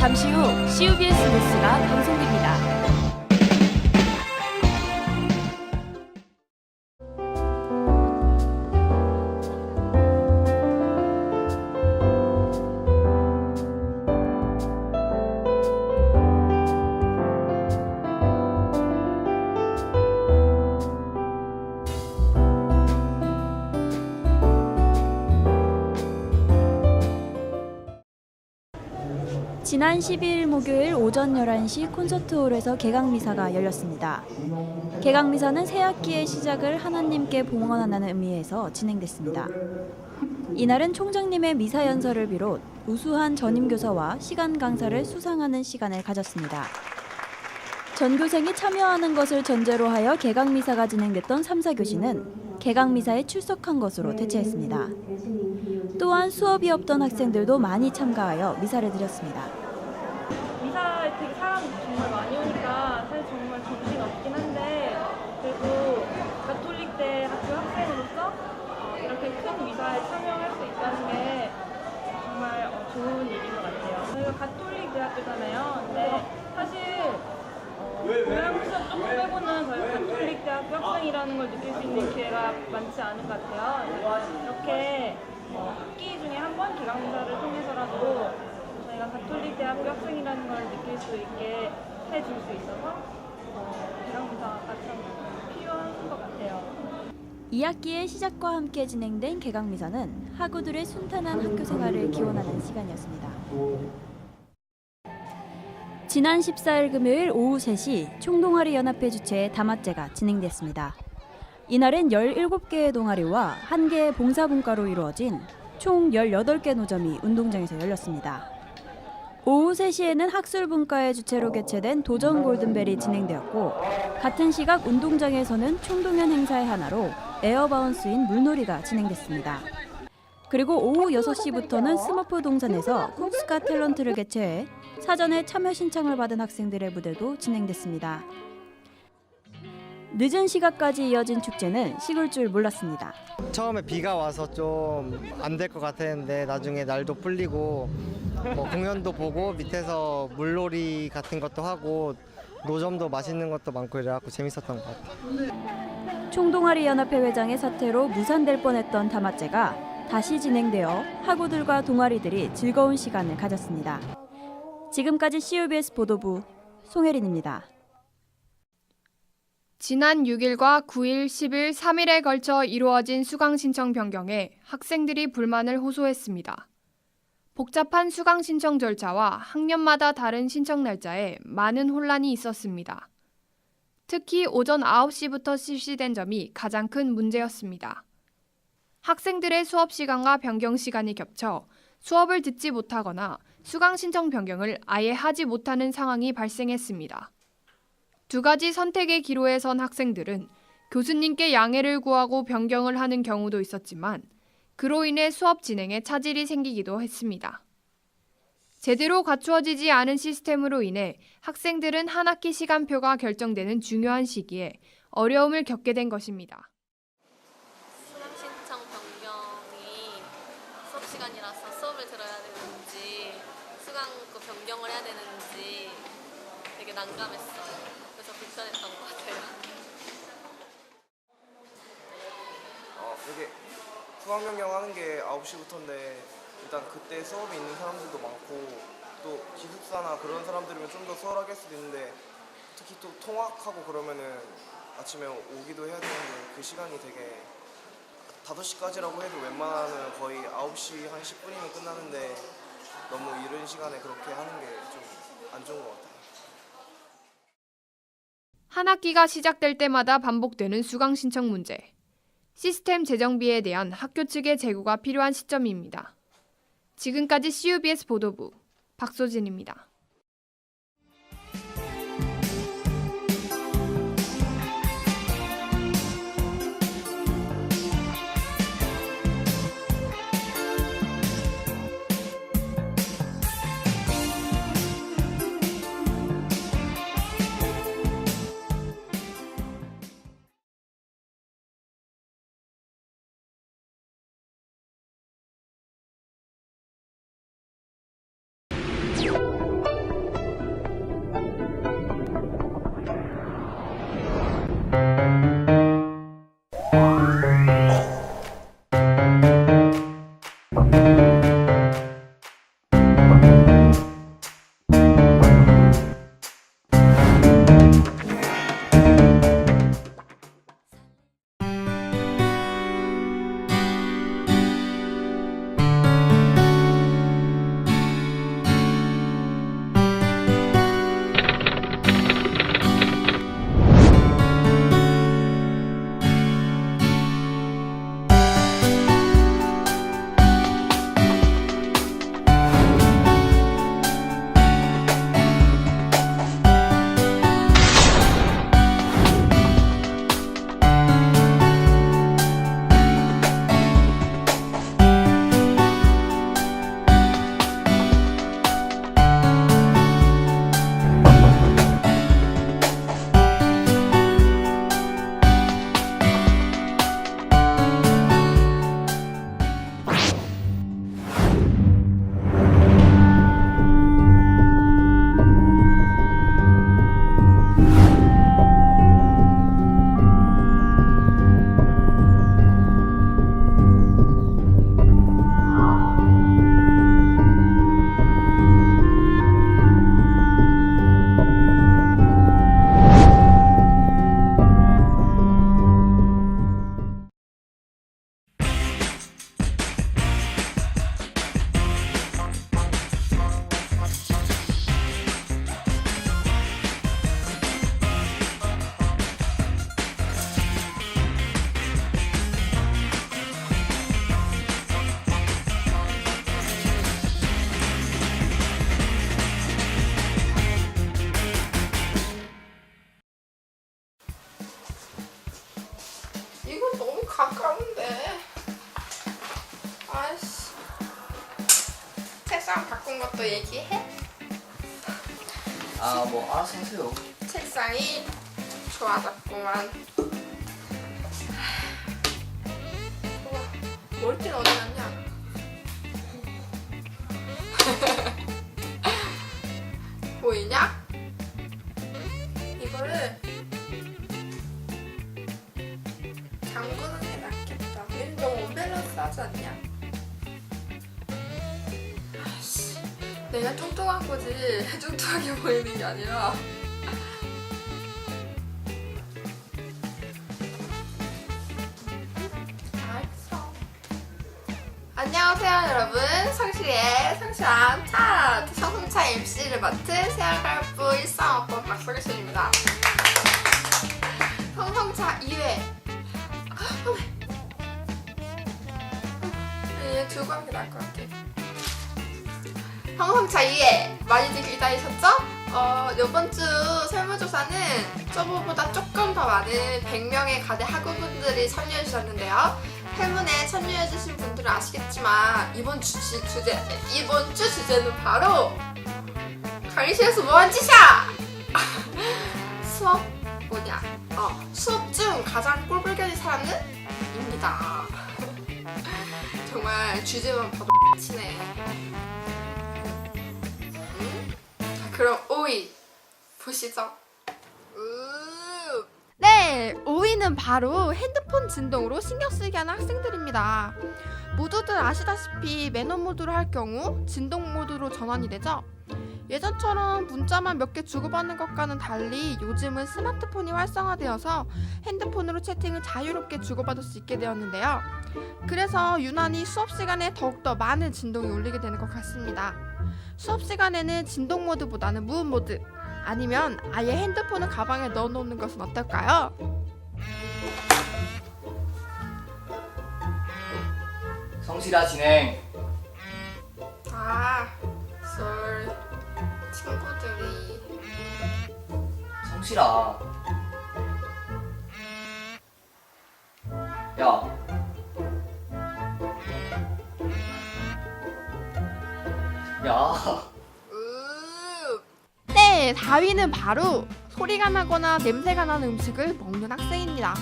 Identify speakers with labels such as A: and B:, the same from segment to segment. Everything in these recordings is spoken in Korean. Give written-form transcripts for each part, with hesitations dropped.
A: 잠시 후 CUBS 뉴스가 방송됩니다. 지난 12일 목요일 오전 11시 콘서트홀에서 개강미사가 열렸습니다. 개강미사는 새학기의 시작을 하나님께 봉헌한다는 의미에서 진행됐습니다. 이날은 총장님의 미사 연설을 비롯 우수한 전임교사와 시간 강사를 수상하는 시간을 가졌습니다. 전교생이 참여하는 것을 전제로 하여 개강미사가 진행됐던 3, 4교시는 개강미사에 출석한 것으로 대체했습니다. 또한 수업이 없던 학생들도 많이 참가하여 미사를 드렸습니다.
B: 미사에 되게 사람 정말 많이 오니까 사실 정말 정신없긴 한데 그래도 가톨릭대 학교 학생으로서 이렇게 큰 미사에 참여할 수 있다는 게 정말 좋은 일인 것 같아요. 저희가 가톨릭 대학교잖아요. 근데 사실 교양 수업 조금 빼고는 저희가 가톨릭 대학교 학생이라는 걸 느낄 수 있는 기회가 많지 않은 것 같아요. 이렇게 학기 중에 한 번 개강미사를 통해서라도 저희가 가톨릭 대학교 학생이라는 걸 느낄 수 있게 해줄 수 있어서 개강미사가 참 필요한 것 같아요.
A: 2학기의 시작과 함께 진행된 개강미사는 학우들의 순탄한 학교 생활을 기원하는 시간이었습니다. 지난 14일 금요일 오후 3시 총동아리 연합회 주최의 다맛제가 진행됐습니다. 이날은 17개의 동아리와 1개의 봉사분과로 이루어진 총 18개 노점이 운동장에서 열렸습니다. 오후 3시에는 학술분과의 주최로 개최된 도전 골든벨이 진행되었고 같은 시각 운동장에서는 총동연 행사의 하나로 에어바운스인 물놀이가 진행됐습니다. 그리고 오후 6시부터는 스머프 동산에서 쿡스가 탤런트를 개최해 사전에 참여 신청을 받은 학생들의 무대도 진행됐습니다. 늦은 시각까지 이어진 축제는 식을 줄 몰랐습니다.
C: 처음에 비가 와서 좀 안 될 것 같았는데 나중에 날도 풀리고 공연도 보고 밑에서 물놀이 같은 것도 하고 노점도 맛있는 것도 많고 이래갖고 재밌었던 것 같아요.
A: 총동아리 연합회 회장의 사태로 무산될 뻔했던 다맛제가 다시 진행되어 학우들과 동아리들이 즐거운 시간을 가졌습니다. 지금까지 CUBS 보도부 송혜린입니다.
D: 지난 6일과 9일, 10일, 3일에 걸쳐 이루어진 수강 신청 변경에 학생들이 불만을 호소했습니다. 복잡한 수강 신청 절차와 학년마다 다른 신청 날짜에 많은 혼란이 있었습니다. 특히 오전 9시부터 실시된 점이 가장 큰 문제였습니다. 학생들의 수업 시간과 변경 시간이 겹쳐 수업을 듣지 못하거나 수강 신청 변경을 아예 하지 못하는 상황이 발생했습니다. 두 가지 선택의 기로에 선 학생들은 교수님께 양해를 구하고 변경을 하는 경우도 있었지만 그로 인해 수업 진행에 차질이 생기기도 했습니다. 제대로 갖추어지지 않은 시스템으로 인해 학생들은 한 학기 시간표가 결정되는 중요한 시기에 어려움을 겪게 된 것입니다.
E: 수강 신청 변경이 수업 시간이라서 수업을 들어야 되는지 수강그 변경을 해야 되는지 되게 난감했어요. 그래서 불편했던 것 같아요.
F: 이게 수강 변경하는 게 9시부터인데 일단 그때 수업이 있는 사람들도 많고 또 기숙사나 그런 사람들이면 좀 더 수월하게 할 수도 있는데 특히 또 통학하고 그러면은 아침에 오기도 해야 되는데 그 시간이 되게 5시까지라고 해도 웬만하면 거의 9시 한 10분이면 끝나는데 너무 이른 시간에 그렇게 하는 게 좀 안 좋은 것 같아요.
D: 한 학기가 시작될 때마다 반복되는 수강 신청 문제. 시스템 재정비에 대한 학교 측의 제고가 필요한 시점입니다. 지금까지 CUBS 보도부 박소진입니다.
G: 책상 바꾼 것도 얘기해?
H: 아, 뭐 알아서 하세요.
G: 책상이 좋아졌구만. 우와, 멀티는 어디 갔냐? 보이냐? 이거를 잠그는 게 낫겠다. 얘는 너무 언밸런스하지 않냐? 아이씨, 내가 뚱뚱한 거지 뚱뚱하게 보이는 게 아니라. 알았어. 안녕하세요 여러분, 성실이의 성실한 차트 성승차 MC를 맡은 세아갈부 13학번 박성실입니다. 성성차 2회. 얘 두고 하는 게 나을 것 같아. 성성차 2회 많이들 기다리셨죠? 이번 주 설문조사는 저번보다 조금 더 많은 100명의 가대 학우분들이 참여해 주셨는데요. 설문에 참여해주신 분들은 아시겠지만 이번 주 주제는 바로 강의실에서 뭐한 짓이야! 수업 뭐냐? 수업 중 가장 꼴불견인 사람은? 입니다. 정말 주제만 봐도 치네. 자, 그럼 5위 보시죠.
I: 네, 5위는 바로 핸드폰 진동으로 신경 쓰이게 하는 학생들입니다. 모두들 아시다시피 매너 모드로 할 경우 진동 모드로 전환이 되죠. 예전처럼 문자만 몇 개 주고받는 것과는 달리 요즘은 스마트폰이 활성화되어서 핸드폰으로 채팅을 자유롭게 주고받을 수 있게 되었는데요. 그래서 유난히 수업 시간에 더욱더 많은 진동이 울리게 되는 것 같습니다. 수업 시간에는 진동 모드보다는 무음 모드, 아니면 아예 핸드폰을 가방에 넣어놓는 것은 어떨까요?
H: 성실아 진행.
G: 썰 친구들이.
H: 성실아. 야. 야.
I: 네, 4위는 바로 소리가 나거나 냄새가 나는 음식을 먹는 학생입니다.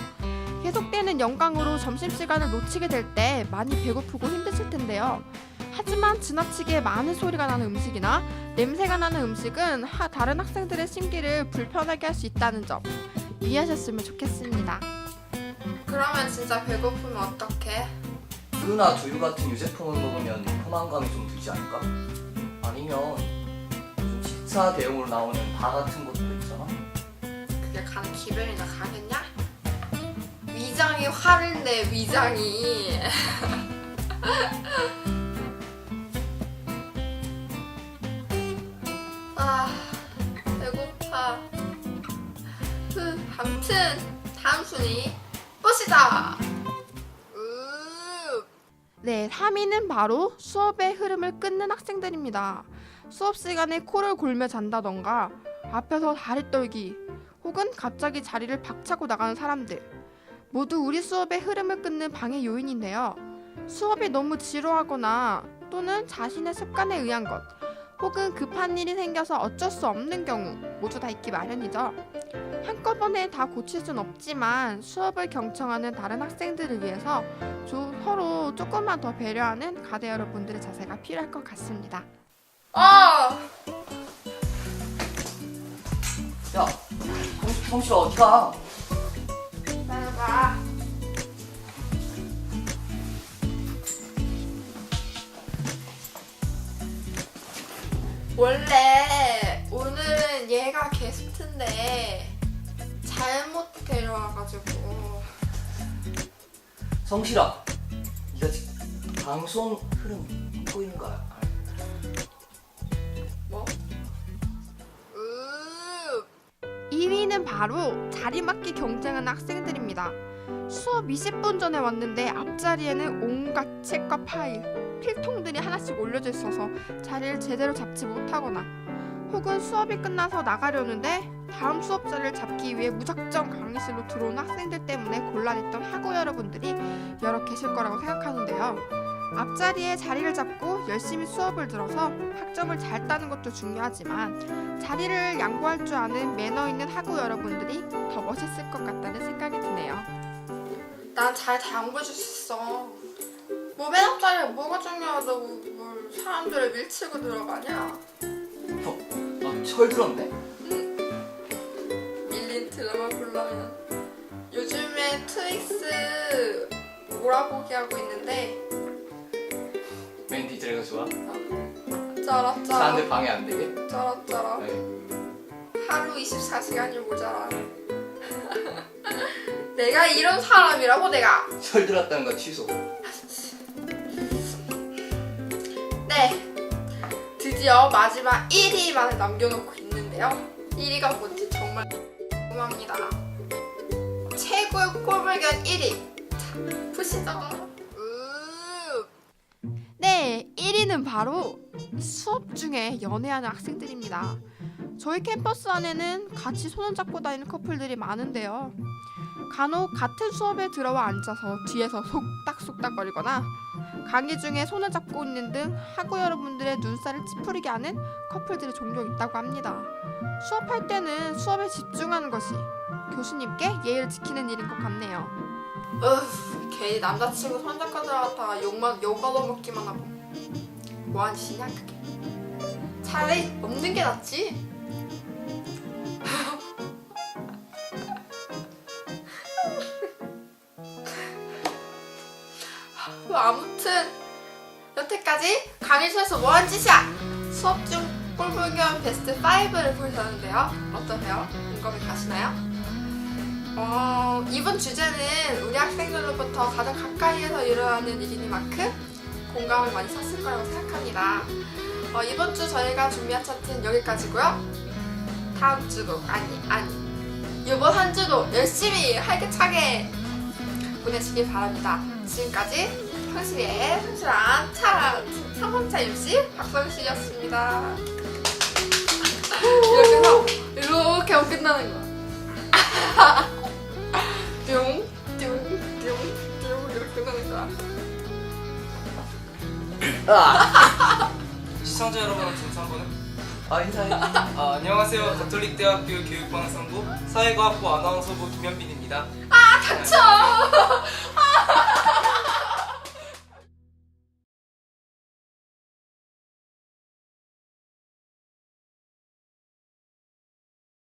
I: 계속되는 영광으로 점심시간을 놓치게 될 때 많이 배고프고 힘드실 텐데요. 하지만 지나치게 많은 소리가 나는 음식이나 냄새가 나는 음식은 다른 학생들의 심기를 불편하게 할 수 있다는 점 이해하셨으면 좋겠습니다.
G: 그러면 진짜 배고프면 어떡해?
H: 우유나 두유 같은 유제품을 먹으면 포만감이 좀 들지 않을까? 아니면 좀 식사 대용으로 나오는 바 같은 것도 있잖아.
G: 그게 가는 기별이나 가겠냐? 위장이 화를 내, 위장이. 배고파. 아무튼 다음 순위 보시다.
I: 네, 3위는 바로 수업의 흐름을 끊는 학생들입니다. 수업 시간에 코를 골며 잔다던가 앞에서 다리 떨기 혹은 갑자기 자리를 박차고 나가는 사람들, 모두 우리 수업의 흐름을 끊는 방해 요인인데요. 수업이 너무 지루하거나 또는 자신의 습관에 의한 것 혹은 급한 일이 생겨서 어쩔 수 없는 경우 모두 다 있기 마련이죠. 한꺼번에 다 고칠 순 없지만 수업을 경청하는 다른 학생들을 위해서 서로 조금만 더 배려하는 가대 여러분들의 자세가 필요할 것 같습니다.
H: 야, 성실아 어디가?
G: 기다려봐. 원래 오늘은 얘가 게스트인데 잘못 데려와가지고.
H: 성실아, 네가 지금 방송 흐름 보이는 거야?
G: 뭐?
I: 2위는 바로 자리맡기 경쟁하는 학생들입니다. 수업 20분 전에 왔는데 앞자리에는 온갖 책과 파일, 필통들이 하나씩 올려져 있어서 자리를 제대로 잡지 못하거나 혹은 수업이 끝나서 나가려는데 다음 수업 자리를 잡기 위해 무작정 강의실로 들어온 학생들 때문에 곤란했던 학우 여러분들이 여러 계실 거라고 생각하는데요. 앞자리에 자리를 잡고 열심히 수업을 들어서 학점을 잘 따는 것도 중요하지만 자리를 양보할 줄 아는 매너 있는 학우 여러분들이 더 멋있을 것 같다는 생각이 드네요.
G: 난 잘 양보해줄 수 있어. 뭐 맨 앞자리에 뭐가 중요하다고 뭘 사람들을 밀치고 들어가냐?
H: 철 들었네?
G: 밀린 드라마 보려면 요즘에 트윅스 몰아보기 하고 있는데
H: 맨 디테일가 좋아?
G: 짜라짜라
H: 사람들 방해 안 되게?
G: 짜라짜라
H: 네.
G: 하루 24시간이 모자라. 내가 이런 사람이라고 내가.
H: 철 들었다는 거 취소.
G: 네, 드디어 마지막 1위만을 남겨놓고 있는데요. 1위가 뭔지 정말 궁금합니다. 최고의 꼴불견 1위 보시죠.
I: 네, 1위는 바로 수업 중에 연애하는 학생들입니다. 저희 캠퍼스 안에는 같이 손을 잡고 다니는 커플들이 많은데요. 간혹 같은 수업에 들어와 앉아서 뒤에서 속닥속닥거리거나 강의 중에 손을 잡고 있는 등 학우 여러분들의 눈살을 찌푸리게 하는 커플들이 종종 있다고 합니다. 수업할 때는 수업에 집중하는 것이 교수님께 예의를 지키는 일인 것 같네요.
G: 괜히 남자친구 손잡고 들어갔다가 욕 얻어먹기만 하고 뭐하는 짓이냐 그게. 차라리 없는 게 낫지. 아무튼 여태까지 강의실에서 뭐한 짓이야? 수업 중 꼴불견 베스트 5를 보셨는데요. 어떠세요? 공감이 가시나요? 이번 주제는 우리 학생들로부터 가장 가까이에서 일어나는 일이니만큼 공감을 많이 샀을 거라고 생각합니다. 이번 주 저희가 준비한 차트는 여기까지고요. 다음 주도 이번 한 주도 열심히 활기차게 보내시길 바랍니다. 지금까지 성실이의 성실한 차트 상상차 MC 박성실이었습니다. 이렇게 해서 이렇게 하고 끝나는 거야. 뿅, 뿅, 뿅, 뿅 이렇게 끝나는 거야.
J: 시청자 여러분 김상구는
H: 인사해.
J: 안녕하세요. 가톨릭대학교 교육방송부 사회과학부 아나운서부 김현빈입니다.
G: 닥쳐!